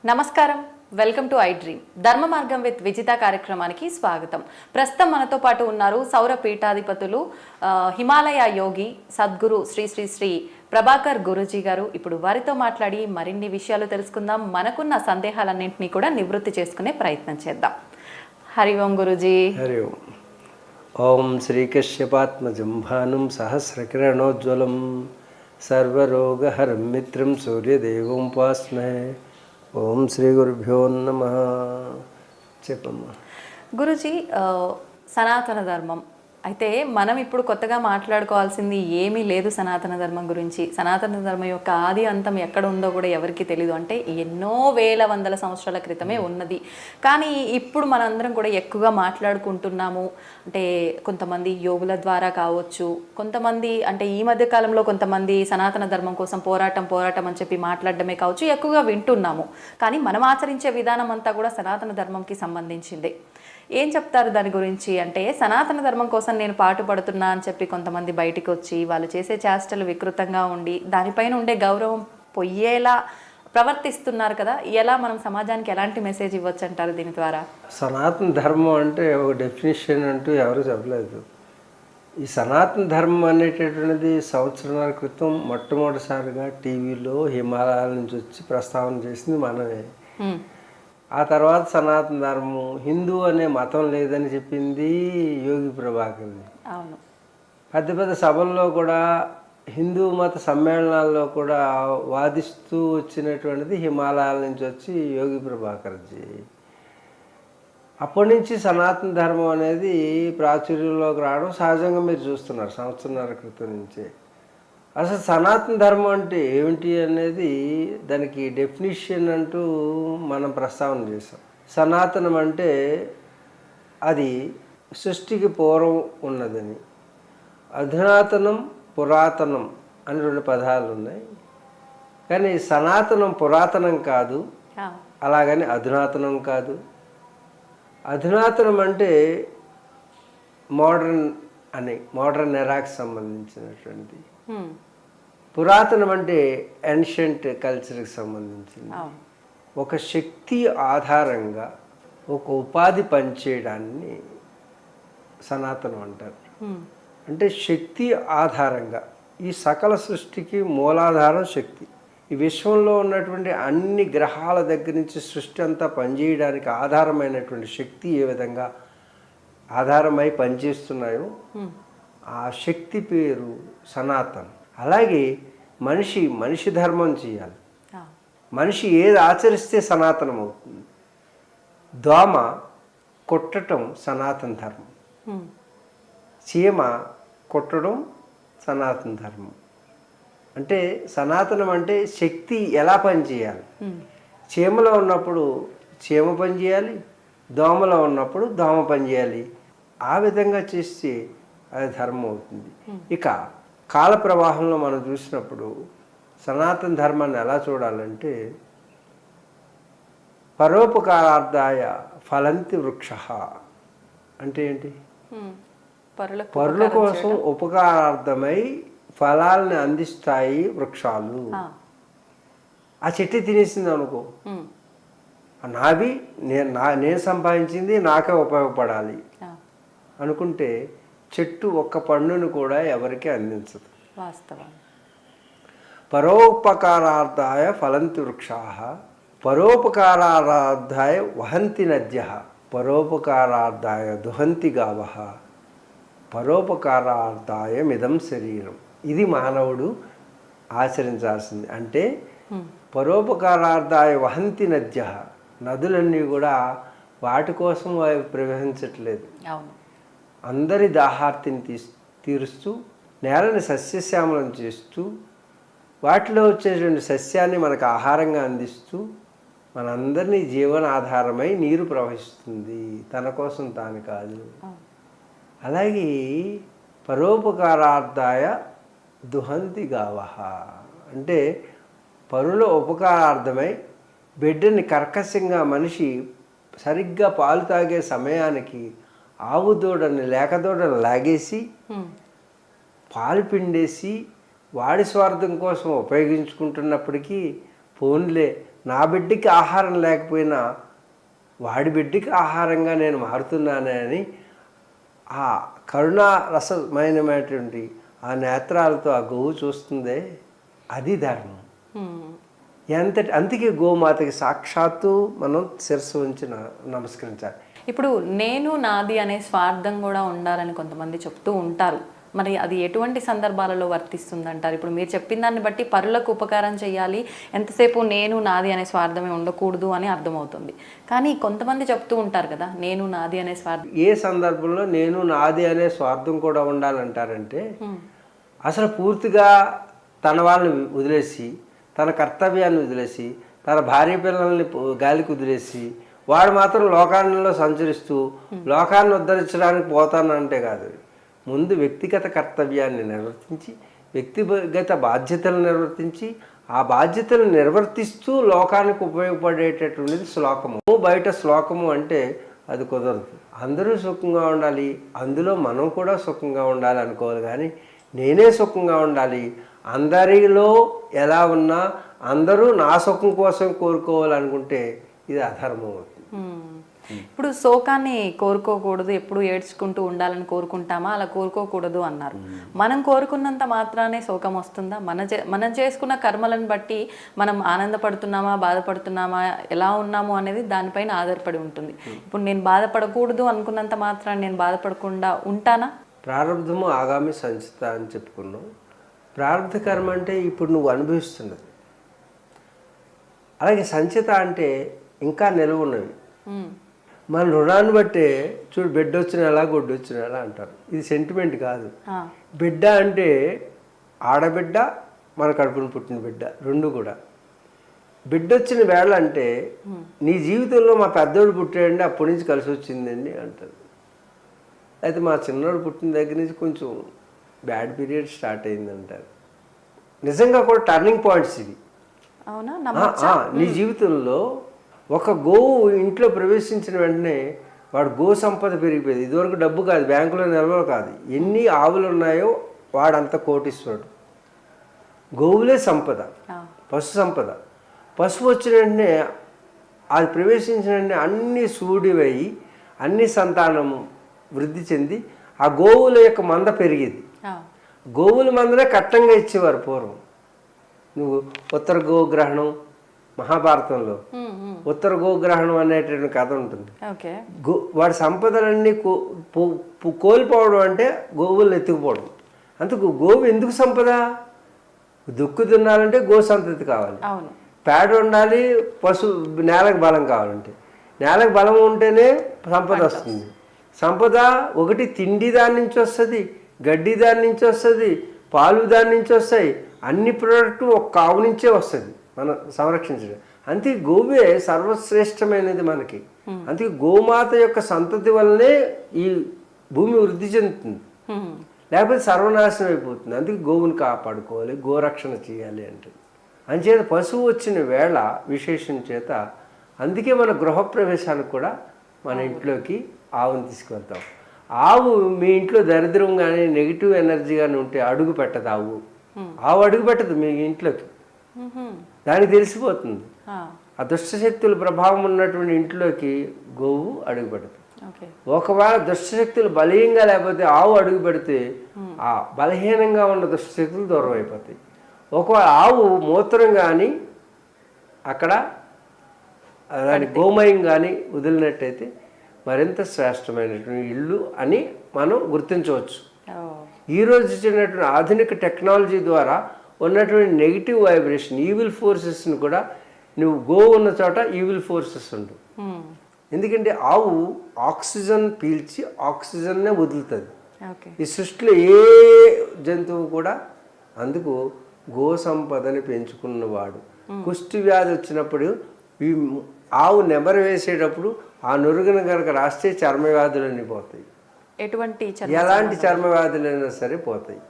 నమస్కారం, welcome to I dream. ధర్మ మార్గం విత్ విజిత కార్యక్రమానికి స్వాగతం. ప్రస్తుతం మనతో పాటు ఉన్నారు సౌర పీఠాధిపతులు హిమాలయ యోగి సద్గురు శ్రీ శ్రీ శ్రీ ప్రభాకర్ గురూజీ గారు. ఇప్పుడు వారితో మాట్లాడి మరిన్ని విషయాలు తెలుసుకుందాం. మనకున్న సందేహాలన్నింటినీ కూడా నివృత్తి చేసుకునే ప్రయత్నం చేద్దాం. హరి ఓం గురూజీ. హరి ఓం. ఓం శ్రీకశ్యపాత్మజం భానుం సహస్రకిరణోజ్వలం సర్వరోగహరం మిత్రం సూర్యదేవం ఉపాస్మహే. ఓం శ్రీ గురుభ్యో నమః. చెప్పమ్మా. గురూజీ, సనాతన ధర్మం అయితే మనం ఇప్పుడు కొత్తగా మాట్లాడుకోవాల్సింది ఏమీ లేదు సనాతన ధర్మం గురించి. సనాతన ధర్మం యొక్క ఆది అంతం ఎక్కడ ఉందో కూడా ఎవరికి తెలియదు. అంటే ఎన్నో వేల వందల సంవత్సరాల క్రితమే ఉన్నది. కానీ ఇప్పుడు మనందరం కూడా ఎక్కువగా మాట్లాడుకుంటున్నాము. అంటే కొంతమంది యోగుల ద్వారా కావచ్చు, కొంతమంది అంటే ఈ మధ్య కాలంలో కొంతమంది సనాతన ధర్మం కోసం పోరాటం అని చెప్పి మాట్లాడడమే కావచ్చు, ఎక్కువగా వింటున్నాము. కానీ మనం ఆచరించే విధానం అంతా కూడా సనాతన ధర్మంకి సంబంధించింది. ఏం చెప్తారు దాని గురించి? అంటే సనాతన ధర్మం కోసం నేను పాటుపడుతున్నా అని చెప్పి కొంతమంది బయటికి వచ్చి వాళ్ళు చేసే చేష్టలు వికృతంగా ఉండి దానిపైన ఉండే గౌరవం పొయ్యేలా ప్రవర్తిస్తున్నారు కదా. ఎలా మనం సమాజానికి ఎలాంటి మెసేజ్ ఇవ్వచ్చు అంటారు దీని ద్వారా? సనాతన ధర్మం అంటే ఒక డెఫినేషన్ అంటూ ఎవరు చెప్పలేదు. ఈ సనాతన ధర్మం అనేటటువంటిది సంవత్సరాల క్రితం మొట్టమొదటిసారిగా టీవీలో హిమాలయాల నుంచి వచ్చి ప్రస్తావన చేసింది మనమే. ఆ తర్వాత సనాతన ధర్మం, హిందూ అనే మతం లేదని చెప్పింది యోగి ప్రభాకర్ని. అవును. పెద్ద పెద్ద సభల్లో కూడా హిందూ మత సమ్మేళనాల్లో కూడా వాదిస్తూ వచ్చినటువంటిది హిమాలయాల నుంచి వచ్చి యోగి ప్రభాకర్జీ. అప్పటి నుంచి సనాతన ధర్మం అనేది ప్రాచుర్యంలోకి రావడం సహజంగా మీరు చూస్తున్నారు సంవత్సరాల క్రితం నుంచే. అసలు సనాతన ధర్మం అంటే ఏమిటి అనేది దానికి డెఫినిషన్ అంటూ మనం ప్రస్తావన చేసాం. సనాతనం అంటే అది సృష్టికి పూర్వం ఉన్నదని, అధునాతనం పురాతనం అని రెండు పదాలు ఉన్నాయి. కానీ సనాతనం పురాతనం కాదు, అలాగని అధునాతనం కాదు. అధునాతనం అంటే మోడర్న్ ఎరాకి సంబంధించినటువంటి, పురాతనం అంటే ఏన్షియంట్ కల్చర్కి సంబంధించింది. ఒక శక్తి ఆధారంగా ఒక ఉపాధి పనిచేయడాన్ని సనాతనం అంటారు. అంటే శక్తి ఆధారంగా ఈ సకల సృష్టికి మూలాధారం శక్తి. ఈ విశ్వంలో ఉన్నటువంటి అన్ని గ్రహాల దగ్గర నుంచి సృష్టి అంతా పనిచేయడానికి ఆధారమైనటువంటి శక్తి ఏ విధంగా ఆధారమై పనిచేస్తున్నాయో ఆ శక్తి పేరు సనాతనం. అలాగే మనిషి ధర్మం చేయాలి. మనిషి ఏది ఆచరిస్తే సనాతనం అవుతుంది. దోమ కొట్టడం సనాతన ధర్మం, చీమ కొట్టడం సనాతన ధర్మం. అంటే సనాతనం అంటే శక్తి ఎలా పనిచేయాలి. చీమలో ఉన్నప్పుడు చీమ పనిచేయాలి, దోమలో ఉన్నప్పుడు దోమ పనిచేయాలి. ఆ విధంగా చేస్తే అది ధర్మం అవుతుంది. ఇక కాల ప్రవాహంలో మనం చూసినప్పుడు సనాతన ధర్మాన్ని ఎలా చూడాలంటే, పరోపకారార్థాయ ఫలంతి వృక్ష అంటే ఏంటి? పరుల కోసం ఉపకారార్థమై ఫలాల్ని అందిస్తాయి వృక్షాలు. ఆ చెట్టు తినేసింది అనుకో, నావి నేను సంపాదించింది నాకే ఉపయోగపడాలి అనుకుంటే చెట్టు ఒక్క పండును కూడా ఎవరికి అందించదు. వాస్తవం. పరోపకారార్థాయ ఫలంతి వృక్షా పరోపకారార్థాయ వహంతి నద్య పరోపకారార్థాయ దుహంతి గావ పరోపకారార్థాయ మిదం శరీరం. ఇది మానవుడు ఆచరించాల్సింది. అంటే పరోపకారార్థాయ వహంతి నద్య, నదులన్నీ కూడా వాటి కోసం ప్రవహించట్లేదు. అందరి దాహార్తిని తీరుస్తూ నేలని సస్యశ్యామలం చేస్తూ వాటిలో వచ్చేటువంటి సస్యాన్ని మనకు ఆహారంగా అందిస్తూ మనందరినీ జీవనాధారమై నీరు ప్రవహిస్తుంది, తన కోసం తాను కాదు. అలాగే పరోపకారార్థాయ దుహంతి గావహ అంటే పరుల ఉపకారార్థమై బిడ్డని కర్కశంగా మనిషి సరిగ్గా పాలు తాగే సమయానికి ఆవు దూడని లేకదూడని లాగేసి పాలు పిండేసి వాడి స్వార్థం కోసం ఉపయోగించుకుంటున్నప్పటికీ పోన్లే నా బిడ్డకి ఆహారం లేకపోయినా వాడి బిడ్డకి ఆహారంగా నేను మారుతున్నానే అని ఆ కరుణా రసమైనటువంటి ఆ నేత్రాలతో ఆ గోవు చూస్తుందే, అది ధర్మం. అందుకే గోమాతకి సాక్షాత్తు మనం శిరస్సు ఉంచి నమస్కరించాలి. ఇప్పుడు నేను నాది అనే స్వార్థం కూడా ఉండాలని కొంతమంది చెప్తూ ఉంటారు. మరి అది ఎటువంటి సందర్భాలలో వర్తిస్తుంది అంటారు? ఇప్పుడు మీరు చెప్పిన దాన్ని బట్టి పరులకు ఉపకారం చేయాలి, ఎంతసేపు నేను నాది అనే స్వార్థమే ఉండకూడదు అని అర్థమవుతుంది. కానీ కొంతమంది చెప్తూ ఉంటారు కదా, నేను నాది అనే స్వార్థం. ఏ సందర్భంలో నేను నాది అనే స్వార్థం కూడా ఉండాలంటారంటే, అసలు పూర్తిగా తన వాళ్ళని వదిలేసి, తన కర్తవ్యాన్ని వదిలేసి, తన భార్య పిల్లల్ని గాలికి వదిలేసి, వాడు మాత్రం లోకాల్లో సంచరిస్తూ లోకాన్ని ఉద్ధరించడానికి పోతానంటే కాదు. ముందు వ్యక్తిగత కర్తవ్యాన్ని నిర్వర్తించి, వ్యక్తిగత బాధ్యతలు నిర్వర్తించి, ఆ బాధ్యతలను నిర్వర్తిస్తూ లోకానికి ఉపయోగపడేటటువంటిది శ్లోకము. బయట శ్లోకము అంటే అది కుదరదు. అందరూ సుఖంగా ఉండాలి, అందులో మనం కూడా సుఖంగా ఉండాలి అనుకోవాలి. కానీ నేనే సుఖంగా ఉండాలి, అందరిలో ఎలా ఉన్నా అందరూ నా సుఖం కోసం కోరుకోవాలనుకుంటే ఇది అధర్మం అవుతుంది. ఇప్పుడు శోకాన్ని కోరుకోకూడదు, ఎప్పుడు ఏడ్చుకుంటూ ఉండాలని కోరుకుంటామా? అలా కోరుకోకూడదు అన్నారు. మనం కోరుకున్నంత మాత్రానే శోకం వస్తుందా? మనం చేసుకున్న కర్మలను బట్టి మనం ఆనందపడుతున్నామా, బాధపడుతున్నామా, ఎలా ఉన్నాము అనేది దానిపైన ఆధారపడి ఉంటుంది. ఇప్పుడు నేను బాధపడకూడదు అనుకున్నంత మాత్రాన్ని నేను బాధపడకుండా ఉంటానా? ప్రారంధము ఆగామి సంచిత అని చెప్పుకున్నాం. ప్రారంధ కర్మ అంటే ఇప్పుడు నువ్వు అనుభవిస్తున్నది. అలాగే సంచిత అంటే ఇంకా నిలువ ఉన్నవి. మన రుణాన్ని బట్టే చూడు, బిడ్డ వచ్చిన ఎలా గొడ్డు వచ్చిన ఎలా అంటారు. ఇది సెంటిమెంట్ కాదు. బిడ్డ అంటే ఆడబిడ్డ, మన కడుపును పుట్టిన బిడ్డ, రెండు కూడా. బిడ్డ వచ్చిన వేళ అంటే నీ జీవితంలో మా పెద్దోడు పుట్టాడండి, అప్పటి నుంచి కలిసి వచ్చిందండి అంటారు. అయితే మా చిన్నోడు పుట్టిన దగ్గర నుంచి కొంచెం బ్యాడ్ పీరియడ్ స్టార్ట్ అయింది అంటారు. నిజంగా కూడా టర్నింగ్ పాయింట్స్ ఇవి. నీ జీవితంలో ఒక గోవు ఇంట్లో ప్రవేశించిన వెంటనే వాడు గో సంపద పెరిగిపోయింది. ఇదివరకు డబ్బు కాదు, బ్యాంకులో నిల్వలు కాదు, ఎన్ని ఆవులు ఉన్నాయో వాడంత కోటీశ్వరుడు. గోవులే సంపద, పశు సంపద. పశువు వచ్చిన వెంటనే, అది ప్రవేశించిన వెంటనే అన్ని సూడివై అన్ని సంతానము వృద్ధి చెంది ఆ గోవుల యొక్క మంద పెరిగేది. గోవుల మందనే కట్టంగా ఇచ్చేవారు పూర్వం. నువ్వు ఉత్తర గోగ్రహణం, మహాభారతంలో ఉత్తర గోగ్రహణం అనేటువంటి కథ ఉంటుంది. వాడి సంపదలన్నీ కోల్పోవడం అంటే గోవులను ఎత్తుకుపోవడం. అందుకు గోవు ఎందుకు సంపద? దుక్కు దున్నాలంటే గో సంతతి కావాలి, పేడ ఉండాలి, నేలకు బలం కావాలంటే. నేలకు బలం ఉంటేనే సంపద వస్తుంది. సంపద ఒకటి తిండి దాని నుంచి వస్తుంది, గడ్డి దాని నుంచి వస్తుంది, పాలు దాని నుంచి వస్తాయి. అన్ని ప్రోడక్ట్ ఒక ఆవు నుంచే వస్తుంది మనం సంరక్షించడం. అందుకే గోవే సర్వశ్రేష్టమైనది మనకి. అందుకే గోమాత యొక్క సంతతి వల్లనే ఈ భూమి వృద్ధి చెందుతుంది, లేకపోతే సర్వనాశనం అయిపోతుంది. అందుకే గోవుని కాపాడుకోవాలి, గోరక్షణ చేయాలి అంటే. అంచేత పశువు వచ్చిన వేళ విశేషం చేత అందుకే మన గృహప్రవేశానికి కూడా మన ఇంట్లోకి ఆవుని తీసుకువెళ్తాం. ఆవు మీ ఇంట్లో దరిద్రం కానీ నెగిటివ్ ఎనర్జీ కానీ ఉంటే అడుగు పెట్టదు. ఆవు అడుగు పెట్టదు మీ ఇంట్లోకి, దానికి తెలిసిపోతుంది. ఆ దుష్టశక్తుల ప్రభావం ఉన్నటువంటి ఇంట్లోకి గోవు అడుగు పెడతాయి. ఒకవేళ దుష్టశక్తులు బలీయంగా లేకపోతే ఆవు అడుగు పెడితే ఆ బలహీనంగా ఉన్న దుష్టశక్తులు దూరం అయిపోతాయి. ఒకవేళ ఆవు మూత్రం కానీ అక్కడ దాని గోమయం కానీ వదిలినట్టయితే మరింత శ్రేష్టమైనటువంటి ఇల్లు అని మనం గుర్తించవచ్చు. ఈరోజు ఇచ్చినటువంటి ఆధునిక టెక్నాలజీ ద్వారా ఉన్నటువంటి నెగిటివ్ వైబ్రేషన్, ఈవిల్ ఫోర్సెస్ని కూడా నువ్వు గో ఉన్న చోట ఈవిల్ ఫోర్సెస్ ఉండు. ఎందుకంటే ఆవు ఆక్సిజన్ పీల్చి ఆక్సిజన్నే వదులుతుంది. ఈ సృష్టిలో ఏ జంతువు కూడా. అందుకు గో సంపదని పెంచుకున్నవాడు కుష్టి వ్యాధి వచ్చినప్పుడు ఈ ఆవు నెమరు వేసేటప్పుడు ఆ నురుగును కనుక రాస్తే చర్మ వ్యాధులన్నీ పోతాయి. ఎలాంటి చర్మ వ్యాధులైనా సరే పోతాయి.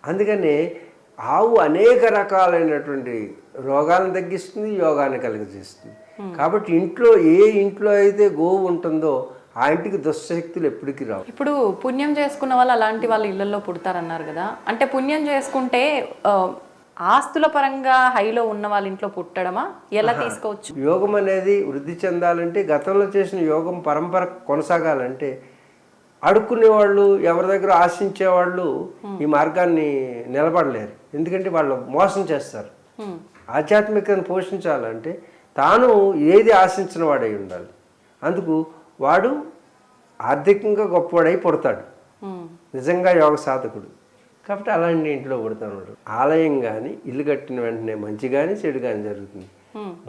అందుకని ఆవు అనేక రకాలైనటువంటి రోగాలను తగ్గిస్తుంది, యోగాన్ని కలిగజేస్తుంది. కాబట్టి ఇంట్లో అయితే గోవు ఉంటుందో ఆ ఇంటికి దుష్టశక్తులు ఎప్పటికీ రావు. ఇప్పుడు పుణ్యం చేసుకున్న వాళ్ళు అలాంటి వాళ్ళ ఇళ్లలో పుడతారన్నారు కదా, అంటే పుణ్యం చేసుకుంటే ఆస్తుల పరంగా హైలో ఉన్న వాళ్ళ ఇంట్లో పుట్టడమా, ఎలా తీసుకోవచ్చు? యోగం అనేది వృద్ధి చెందాలంటే, గతంలో చేసిన యోగం పరంపర కొనసాగాలంటే, అడుక్కునే వాళ్ళు, ఎవరి దగ్గర ఆశించే వాళ్ళు ఈ మార్గాన్ని నిలబడలేరు. ఎందుకంటే వాళ్ళు మోసం చేస్తారు. ఆధ్యాత్మికతను పోషించాలంటే తాను ఏది ఆశించిన వాడై ఉండాలి. అందుకు వాడు ఆర్థికంగా గొప్పవాడై పుడతాడు, నిజంగా యోగ సాధకుడు. కాబట్టి అలాంటి ఇంట్లో పుడతాడు. ఆలయం కానీ ఇల్లు కట్టిన వెంటనే మంచి కానీ చెడు కానీ జరుగుతుంది.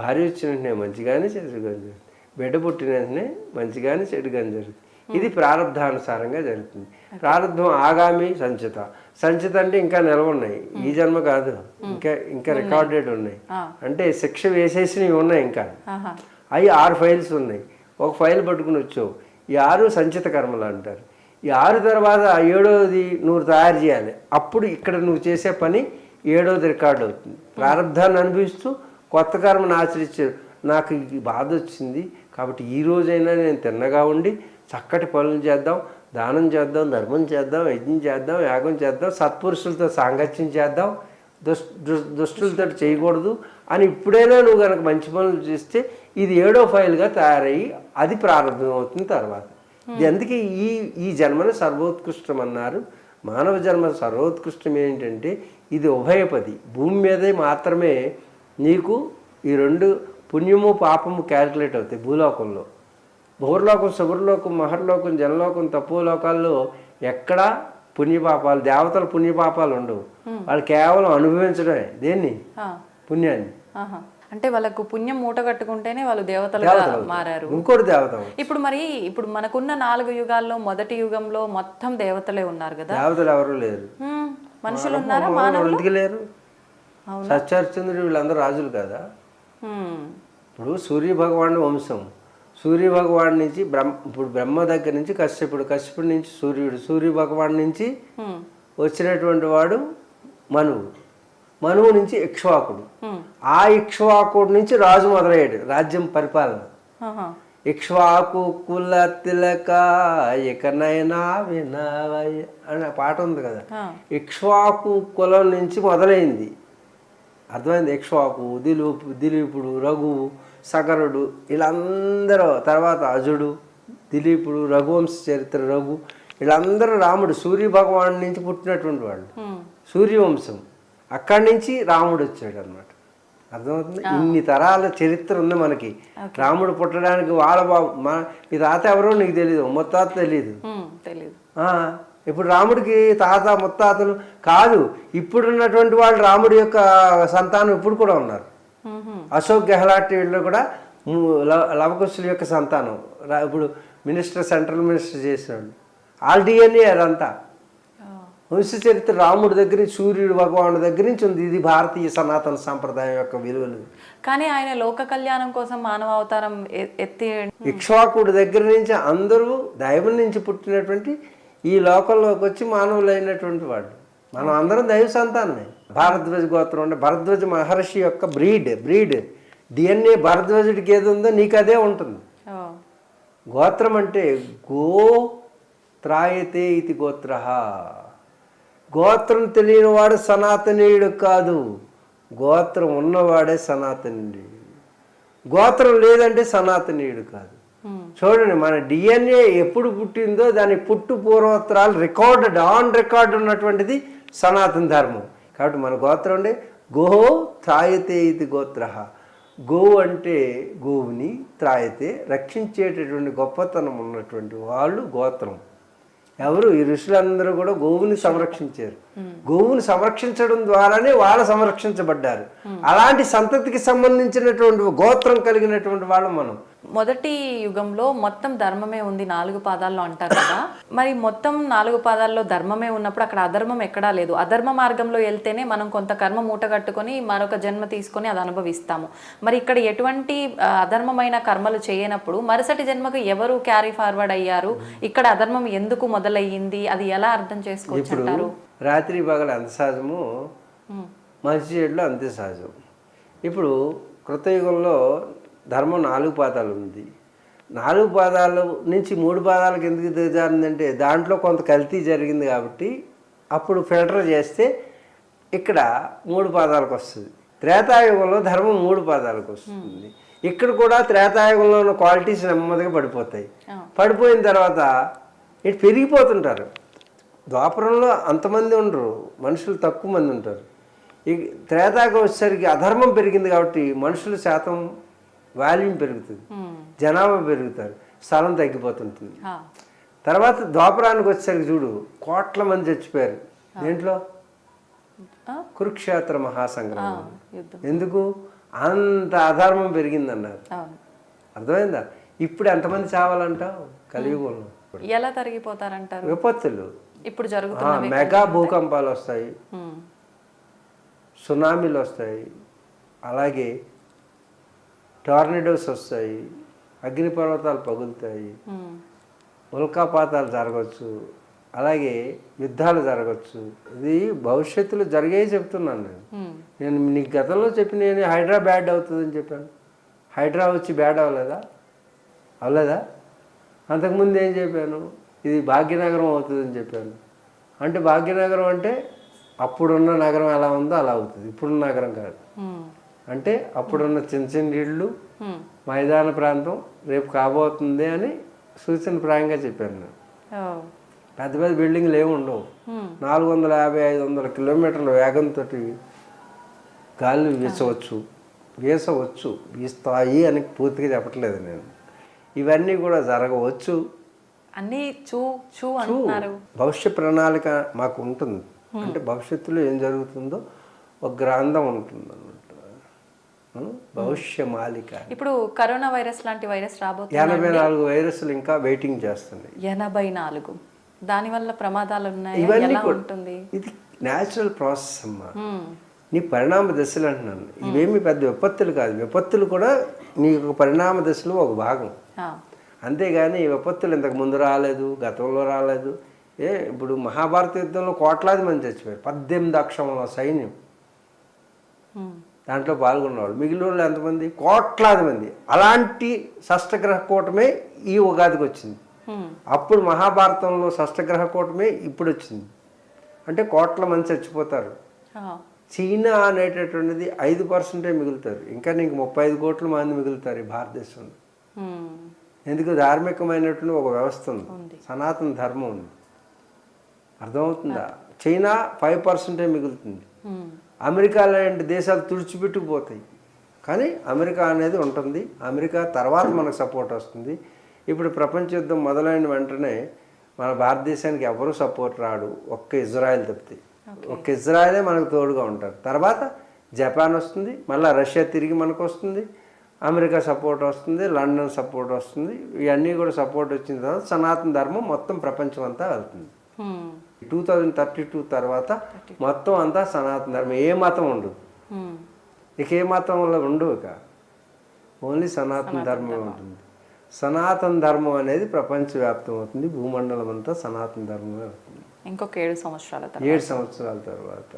భార్య వచ్చిన వెంటనే మంచి కానీ చెడు కానీ జరుగుతుంది. బిడ్డ పుట్టిన వెంటనే మంచి కానీ చెడు కానీ జరుగుతుంది. ఇది ప్రారంధానుసారంగా జరుగుతుంది. ప్రారంధం ఆగామి సంచిత. సంచిత అంటే ఇంకా నిలవ ఉన్నాయి, ఈ జన్మ కాదు, ఇంకా రికార్డెడ్ ఉన్నాయి. అంటే శిక్ష వేసేసినవి ఉన్నాయి ఇంకా. అవి 6 ఫైల్స్ ఉన్నాయి. ఒక ఫైల్ పట్టుకుని వచ్చావు, ఈ 6 సంచిత కర్మలు అంటారు. ఈ 6 తర్వాత 7వది నువ్వు తయారు చేయాలి. అప్పుడు ఇక్కడ నువ్వు చేసే పని 7వది రికార్డు అవుతుంది. ప్రారంధాన్ని అనుభవిస్తూ కొత్త కర్మను ఆచరించారు. నాకు ఈ బాధ వచ్చింది కాబట్టి ఈ రోజైనా నేను తిన్నగా ఉండి చక్కటి పనులు చేద్దాం, దానం చేద్దాం, ధర్మం చేద్దాం, యజ్ఞం చేద్దాం, యాగం చేద్దాం, సత్పురుషులతో సాంగత్యం చేద్దాం, దుష్టులతో చేయకూడదు అని ఇప్పుడైనా నువ్వు కనుక మంచి పనులు చేస్తే ఇది 7వ ఫైల్గా తయారయ్యి అది ప్రారంభం అవుతుంది తర్వాత. అందుకే ఈ జన్మను సర్వోత్కృష్టం అన్నారు. మానవ జన్మ సర్వోత్కృష్టం ఏంటంటే ఇది ఉభయపది. భూమి మీదే మాత్రమే నీకు ఈ 2 పుణ్యము పాపము క్యాలిక్యులేట్ అవుతాయి. భూలోకంలో భూర్లోకం, శుభ్రలోకం, మహర్లోకం, జనలోకం, తపోలోకాల్లో ఎక్కడా పుణ్యపాపాలు, దేవతల పుణ్యపాపాలు ఉండవు. వాళ్ళు కేవలం అనుభవించడమే. దేన్ని? పుణ్యాన్ని. అంటే వాళ్ళకు పుణ్యం మూట కట్టుకుంటేనే వాళ్ళు దేవతలుగా మారారు. ఇంకోటి దేవత. ఇప్పుడు మనకున్న 4 యుగాల్లో మొదటి యుగంలో మొత్తం దేవతలే ఉన్నారు కదా. దేవతలు ఎవరు లేరు. మనుషులు ఉన్నారా? మానవులు ఎందుకు లేరు? సత్యహరిశ్చంద్రుడు వీళ్ళందరూ రాజులు కదా. ఇప్పుడు సూర్య భగవానుడు వంశం. సూర్య భగవాన్ నుంచి ఇప్పుడు బ్రహ్మ దగ్గర నుంచి కశ్యపుడి నుంచి సూర్య భగవాన్ నుంచి వచ్చినటువంటి వాడు మనువు నుంచి ఇక్ష్వాకుడు. ఆ ఇక్ష్వాకుడు నుంచి రాజు మొదలయ్యాడు రాజ్యం పరిపాలన. ఇక్ష్వాకు కుల తిలక ఎకనైనా వినవయ్య అనే పాట ఉంది కదా. ఇక్ష్వాకు కులం నుంచి మొదలైంది. అర్థమైంది? ఇక్ష్వాకు, దిలీపుడు, రఘువు, సగరుడు, వీళ్ళందరూ, తర్వాత అజుడు, దిలీపుడు, రఘువంశ చరిత్ర, రఘు, వీళ్ళందరూ రాముడు సూర్య భగవాన్ నుంచి పుట్టినటువంటి వాళ్ళు. సూర్యవంశం. అక్కడి నుంచి రాముడు వచ్చాడు అనమాట. అర్థమవుతుంది? ఇన్ని తరాల చరిత్ర ఉంది మనకి. రాముడు పుట్టడానికి వాళ్ళ మీ తాత ఎవరో నీకు తెలీదు, ముత్తాత తెలీదు. ఇప్పుడు రాముడికి తాత ముత్తాతలు కాదు, ఇప్పుడున్నటువంటి వాళ్ళు రాముడి యొక్క సంతానం ఇప్పుడు కూడా ఉన్నారు. అశోక్ గెహ్లాట్ వీళ్ళు కూడా లవకుశుల యొక్క సంతానం. ఇప్పుడు సెంట్రల్ మినిస్టర్ చేసినాడు. ఆల్ డిఎన్ఏ అదంతా వంశ చరిత్ర రాముడి దగ్గర నుంచి, సూర్యుడు భగవానుడి దగ్గర నుంచి ఉంది. ఇది భారతీయ సనాతన సాంప్రదాయం యొక్క విలువలు. కానీ ఆయన లోక కళ్యాణం కోసం మానవ అవతారం ఎత్తి ఇక్ష్వాకుడి దగ్గర నుంచి అందరూ దైవం నుంచి పుట్టినటువంటి ఈ లోకంలోకి వచ్చి మానవులైనటువంటి వాళ్ళు. మనం అందరం దైవ సంతానమే. భారద్వాజ గోత్రం అంటే భరద్వాజ మహర్షి యొక్క బ్రీడ్ డిఎన్ఏ భరద్వాజుడికి ఏది ఉందో నీకు అదే ఉంటుంది. గోత్రం అంటే త్రాయతే ఇది గోత్ర. గోత్రం తెలియని వాడు సనాతనీయుడు కాదు, గోత్రం ఉన్నవాడే సనాతనీయుడు. గోత్రం లేదంటే సనాతనీయుడు కాదు. చూడండి, మన డిఎన్ఏ ఎప్పుడు పుట్టిందో దాని పూర్వోత్తరాలు ఆన్ రికార్డ్ ఉన్నటువంటిది సనాతన ధర్మం. కాబట్టి మన గోత్రం అంటే త్రాయతే ఇది గోత్ర. గోవు అంటే గోవుని, త్రాయతే రక్షించేటటువంటి గొప్పతనం ఉన్నటువంటి వాళ్ళు గోత్రం. ఎవరు? ఈ ఋషులందరూ కూడా గోవుని సంరక్షించారు. గోవుని సంరక్షించడం ద్వారానే వాళ్ళు సంరక్షించబడ్డారు. అలాంటి సంతతికి సంబంధించినటువంటి గోత్రం కలిగినటువంటి వాళ్ళం మనం. మొదటి యుగంలో మొత్తం ధర్మమే ఉంది 4 పాదాల్లో అంటారు కదా. మరి మొత్తం 4 పాదాల్లో ధర్మమే ఉన్నప్పుడు అక్కడ అధర్మం ఎక్కడా లేదు. అధర్మ మార్గంలో వెళ్తేనే మనం కొంత కర్మ మూట కట్టుకొని మరొక జన్మ తీసుకొని అది అనుభవిస్తాము. మరి ఇక్కడ ఎటువంటి అధర్మమైన కర్మలు చేయనప్పుడు మరుసటి జన్మకు ఎవరు క్యారీ ఫార్వర్డ్ అయ్యారు? ఇక్కడ అధర్మం ఎందుకు మొదలయ్యింది? అది ఎలా అర్థం చేసుకోవచ్చు అంటారు? రాత్రి పగలు అంత సహజము, మంచి చెడులు అంతే సహజం. ఇప్పుడు కృతయుగంలో ధర్మం 4 పాదాలు ఉంది. 4 పాదాల నుంచి 3 పాదాలకు ఎందుకు దిగజారిందంటే దాంట్లో కొంత కల్తీ జరిగింది కాబట్టి అప్పుడు ఫిల్టర్ చేస్తే ఇక్కడ 3 పాదాలకు వస్తుంది. త్రేతాయుగంలో ధర్మం 3 పాదాలకు వస్తుంది. ఇక్కడ కూడా త్రేతాయుగంలో ఉన్న క్వాలిటీస్ నెమ్మదిగా పడిపోతాయి. పడిపోయిన తర్వాత ఇటు పెరిగిపోతుంటారు. ద్వాపరంలో అంతమంది ఉండరు, మనుషులు తక్కువ మంది ఉంటారు. ఈ త్రేతాయుగం వచ్చేసరికి అధర్మం పెరిగింది కాబట్టి మనుషుల శాతం వాల్యూమ్ పెరుగుతుంది, జనాభా పెరుగుతారు, స్థలం తగ్గిపోతుంటుంది. తర్వాత ద్వాపరానికి వచ్చేసరికి చూడు, కోట్ల మంది చచ్చిపోయారు. దేంట్లో? కురుక్షేత్ర మహాసంగ్రామం. ఎందుకు? అంత అధర్మం పెరిగిందన్నారు. అర్థమైందా? ఇప్పుడు ఎంతమంది చావాలంటావు కలియుగంలో? ఎలా తరిగిపోతారంటారు? విపత్తులు ఇప్పుడు జరుగుతున్న మెగా భూకంపాలు వస్తాయి, సునామీలు వస్తాయి, అలాగే టార్నడోస్ వస్తాయి, అగ్నిపర్వతాలు పగులుతాయి, ఉల్కాపాతాలు జరగవచ్చు, అలాగే యుద్ధాలు జరగచ్చు. ఇది భవిష్యత్తులో జరిగే చెప్తున్నాను నేను నీకు గతంలో చెప్పి నేను హైడ్రా బ్యాడ్ అవుతుందని చెప్పాను. హైడ్రా వచ్చి బ్యాడ్ అవ్వలేదా? అవ్వలేదా? అంతకుముందు ఏం చెప్పాను? ఇది భాగ్యనగరం అవుతుందని చెప్పాను. అంటే భాగ్యనగరం అంటే అప్పుడున్న నగరం ఎలా ఉందో అలా అవుతుంది, ఇప్పుడున్న నగరం కాదు. అంటే అప్పుడున్న చిన్న చిన్న ఇళ్ళు, మైదాన ప్రాంతం రేపు కాబోతుంది అని సూచనప్రాయంగా చెప్పాను నేను. పెద్ద పెద్ద బిల్డింగ్లు ఏమి ఉండవు. 450-500 కిలోమీటర్ల వేగంతో గాలి వీసవచ్చు, వీస్తాయి అని పూర్తిగా చెప్పట్లేదు నేను. ఇవన్నీ కూడా జరగవచ్చు. అన్నీ చూ అంటున్నారు. భవిష్య ప్రణాళిక మాకు ఉంటుంది. అంటే భవిష్యత్తులో ఏం జరుగుతుందో ఒక గ్రంథం ఉంటుంది అన్నమాట, భవిష్య మాలిక. ఇప్పుడు కరోనా వైరస్ లాంటి వైరస్ రాబోతుంది. 84 వైరస్లు ఇంకా వెయిటింగ్ చేస్తున్నాయి. 84. దానివల్ల ప్రమాదాలు ఉన్నాయి. ఇవన్నీ ఉంటుంది. ఇది న్యాచురల్ ప్రాసెస్ అమ్మా. నీ పరిణామ దశలు అంటున్నాను. ఇవేమి పెద్ద విపత్తులు కాదు. విపత్తులు కూడా నీ పరిణామ దశలో ఒక భాగం. అంతేగాని ఈ విపత్తులు ఇంతకు ముందు రాలేదు, గతంలో రాలేదు. ఇప్పుడు మహాభారత యుద్ధంలో కోట్లాది మంది చచ్చిపోయారు. 18 అక్షముల సైన్యం దాంట్లో పాల్గొన్నవాళ్ళు. మిగిలిన వాళ్ళు ఎంతమంది? కోట్లాది మంది. అలాంటి షష్టగ్రహ కూటమే ఈ ఉగాదికి వచ్చింది. అప్పుడు మహాభారతంలో షష్టగ్రహ కూటమే ఇప్పుడు వచ్చింది. అంటే కోట్ల మంది చచ్చిపోతారు. చైనా అనేటటువంటిది 5% మిగులుతారు. ఇంకా నీకు 35 కోట్ల మంది మిగులుతారు ఈ భారతదేశంలో. ఎందుకు? ధార్మికమైనటువంటి ఒక వ్యవస్థ ఉంది, సనాతన ధర్మం ఉంది. అర్థమవుతుందా? చైనా 5% మిగులుతుంది. అమెరికా లాంటి దేశాలు తుడిచిపెట్టుకుపోతాయి. కానీ అమెరికా అనేది ఉంటుంది. అమెరికా తర్వాత మనకు సపోర్ట్ వస్తుంది. ఇప్పుడు ప్రపంచ యుద్ధం మొదలైన వెంటనే మన భారతదేశానికి ఎవరు సపోర్ట్ రాడు, ఒక్క ఇజ్రాయెల్ తప్పితే. ఒక్క ఇజ్రాయెలే మనకు తోడుగా ఉంటారు. తర్వాత జపాన్ వస్తుంది, మళ్ళీ రష్యా తిరిగి మనకు వస్తుంది, అమెరికా సపోర్ట్ వస్తుంది, లండన్ సపోర్ట్ వస్తుంది. ఇవన్నీ కూడా సపోర్ట్ వచ్చిన తర్వాత సనాతన ధర్మం మొత్తం ప్రపంచం అంతా వెళ్తుంది. 2032 తర్వాత మొత్తం అంతా సనాతన ధర్మం. ఏ మతం ఉండదు ఇక, ఏ మతం వల్ల ఉండవు ఇక, ఓన్లీ సనాతన ధర్మం ఉంటుంది. సనాతన ధర్మం అనేది ప్రపంచవ్యాప్తం అవుతుంది. భూమండలం అంతా సనాతన ధర్మమే అవుతుంది. ఇంకొక 7 సంవత్సరాల తర్వాత. 7 సంవత్సరాల తర్వాత.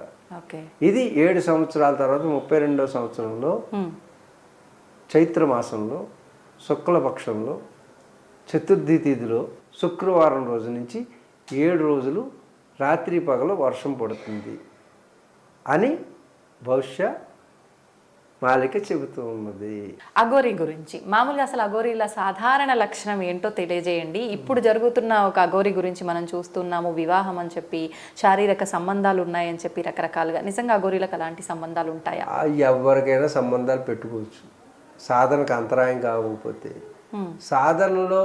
ఇది 7 సంవత్సరాల తర్వాత 32వ సంవత్సరంలో చైత్ర మాసంలో శుక్లపక్షంలో చతుర్థి తిథిలో శుక్రవారం రోజు నుంచి 7 రోజులు రాత్రి పగలు వర్షం పడుతుంది అని భవిష్య మాలిక చెబుతూ ఉన్నది. అఘోరి గురించి మామూలుగా అసలు అఘోరీల సాధారణ లక్షణం ఏంటో తెలియజేయండి. ఇప్పుడు జరుగుతున్న ఒక అఘోరి గురించి మనం చూస్తున్నాము. వివాహం అని చెప్పి, శారీరక సంబంధాలు ఉన్నాయని చెప్పి రకరకాలుగా. నిజంగా అఘోరీలకు అలాంటి సంబంధాలు ఉంటాయా? ఎవరికైనా సంబంధాలు పెట్టుకోవచ్చు, సాధనకు అంతరాయం కాకపోతే. సాధనలో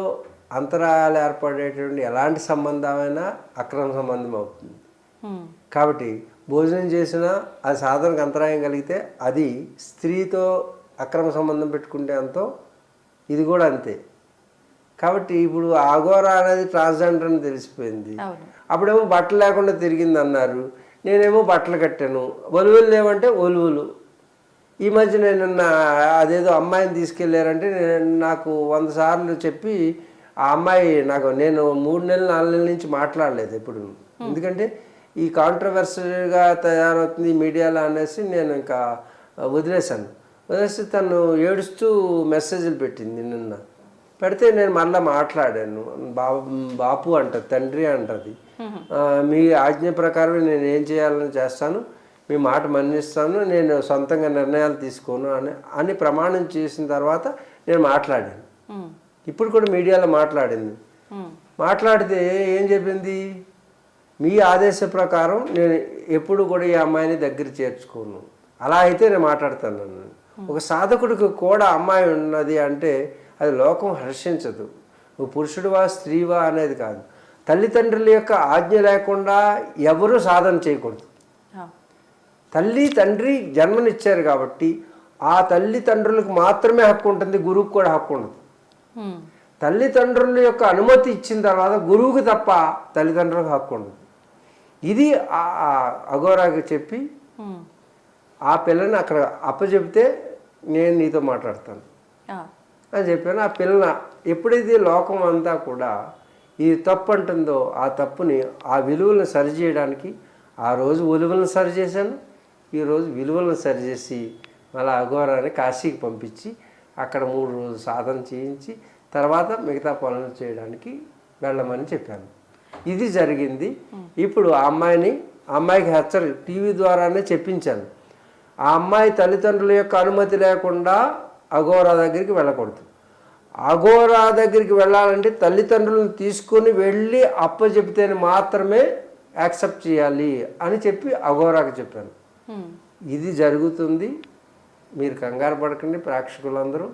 అంతరాయాలు ఏర్పడేటువంటి ఎలాంటి సంబంధమైనా అక్రమ సంబంధం అవుతుంది. కాబట్టి భోజనం చేసినా అది సాధనకు అంతరాయం కలిగితే అది స్త్రీతో అక్రమ సంబంధం పెట్టుకుంటే అంతో ఇది కూడా అంతే. కాబట్టి ఇప్పుడు అఘోర అనేది ట్రాన్స్జెండర్ అని తెలిసిపోయింది. అప్పుడేమో బట్టలు లేకుండా తిరిగింది అన్నారు, నేనేమో బట్టలు కట్టాను. ఒలువులు లేవంటే ఒలువులు. ఈ మధ్య నేను అదేదో అమ్మాయిని తీసుకెళ్ళారంటే నాకు 100 సార్లు చెప్పి ఆ అమ్మాయి నేను 3 నెలలు 4 నెలల నుంచి మాట్లాడలేదు ఎప్పుడు. ఎందుకంటే ఈ కాంట్రవర్సీగా తయారవుతుంది మీడియాలో అనేసి నేను ఇంకా వదిలేశాను. వదిలేసి తను ఏడుస్తూ మెసేజ్లు పెట్టింది నిన్న. పెడితే నేను మళ్ళీ మాట్లాడాను. బాపు అంటది, తండ్రి అంటది. మీ ఆజ్ఞ ప్రకారం నేను ఏం చేయాలని చేస్తాను, మీ మాట మన్నిస్తాను, నేను సొంతంగా నిర్ణయాలు తీసుకోను అని ప్రమాణం చేసిన తర్వాత నేను మాట్లాడాను. ఇప్పుడు కూడా మీడియాలో మాట్లాడింది. మాట్లాడితే ఏం చెప్పింది, మీ ఆదేశ ప్రకారం నేను ఎప్పుడు కూడా ఈ అమ్మాయిని దగ్గర చేర్చుకోను, అలా అయితే నేను మాట్లాడతాను అన్నాను. ఒక సాధకుడికి కూడా అమ్మాయి ఉన్నది అంటే అది లోకం హర్షించదు. నువ్వు పురుషుడివా స్త్రీవా అనేది కాదు, తల్లిదండ్రుల యొక్క ఆజ్ఞ లేకుండా ఎవరూ సాధన చేయకూడదు. తల్లి తండ్రి జన్మనిచ్చారు కాబట్టి ఆ తల్లిదండ్రులకు మాత్రమే హక్కు ఉంటుంది, గురువుకు కూడా హక్కు ఉండదు. తల్లిదండ్రుల యొక్క అనుమతి ఇచ్చిన తర్వాత గురువుకి తప్ప తల్లిదండ్రులకు హక్కు ఉండదు. ఇది అఘోరాకి చెప్పి ఆ పిల్లని అక్కడ అప్పచెప్తే నేను నీతో మాట్లాడతాను అని చెప్పాను. ఆ పిల్ల ఎప్పుడైతే లోకం అంతా కూడా ఇది తప్పు అంటుందో ఆ తప్పుని, ఆ విలువలను సరిచేయడానికి ఆ రోజు విలువలను సరిచేశాను, ఈరోజు విలువలను సరిచేసి మళ్ళీ అఘోరాన్ని కాశీకి పంపించి అక్కడ 3 రోజులు సాధన చేయించి తర్వాత మిగతా పనులు చేయడానికి వెళ్ళమని చెప్పాను. ఇది జరిగింది. ఇప్పుడు ఆ అమ్మాయికి హెచ్చరిక టీవీ ద్వారానే చెప్పించాను. ఆ అమ్మాయి తల్లిదండ్రుల యొక్క అనుమతి లేకుండా అఘోరా దగ్గరికి వెళ్ళకూడదు. అఘోరా దగ్గరికి వెళ్ళాలంటే తల్లిదండ్రులను తీసుకొని వెళ్ళి అప్పచెప్తేనే మాత్రమే యాక్సెప్ట్ చేయాలి అని చెప్పి అఘోరాకి చెప్పాను. ఇది జరుగుతుంది. మీరు కంగారు పడకండి ప్రేక్షకులందరూ.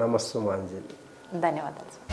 నమస్తే మాంజలి. ధన్యవాదాలు.